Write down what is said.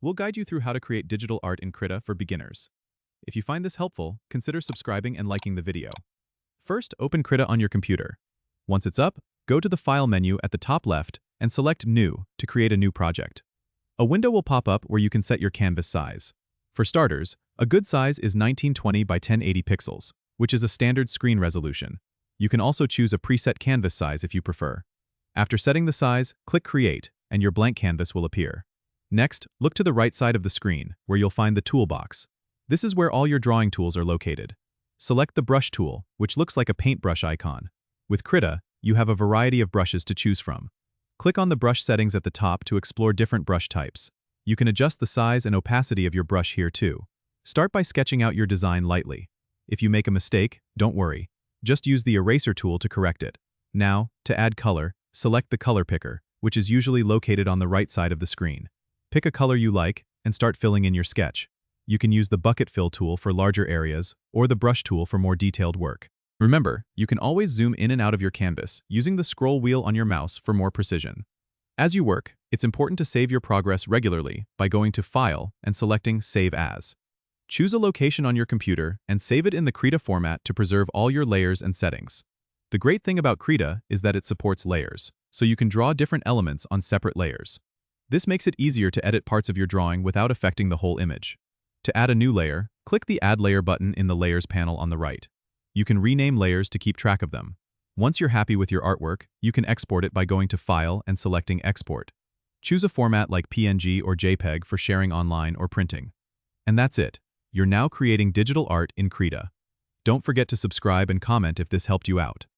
we'll guide you through how to create digital art in Krita for beginners. If you find this helpful, consider subscribing and liking the video. First, open Krita on your computer. Once it's up, go to the File menu at the top left and select New to create a new project. A window will pop up where you can set your canvas size. For starters, a good size is 1920 by 1080 pixels, which is a standard screen resolution. You can also choose a preset canvas size if you prefer. After setting the size, click Create, and your blank canvas will appear. Next, look to the right side of the screen, where you'll find the toolbox. This is where all your drawing tools are located. Select the Brush tool, which looks like a paintbrush icon. With Krita, you have a variety of brushes to choose from. Click on the brush settings at the top to explore different brush types. You can adjust the size and opacity of your brush here too. Start by sketching out your design lightly. If you make a mistake, don't worry. Just use the eraser tool to correct it. Now, to add color, select the color picker, which is usually located on the right side of the screen. Pick a color you like and start filling in your sketch. You can use the bucket fill tool for larger areas or the brush tool for more detailed work. Remember, you can always zoom in and out of your canvas using the scroll wheel on your mouse for more precision. As you work, it's important to save your progress regularly by going to File and selecting Save As. Choose a location on your computer and save it in the Krita format to preserve all your layers and settings. The great thing about Krita is that it supports layers, so you can draw different elements on separate layers. This makes it easier to edit parts of your drawing without affecting the whole image. To add a new layer, click the Add Layer button in the Layers panel on the right. You can rename layers to keep track of them. Once you're happy with your artwork, you can export it by going to File and selecting Export. Choose a format like PNG or JPEG for sharing online or printing. And that's it. You're now creating digital art in Krita. Don't forget to subscribe and comment if this helped you out.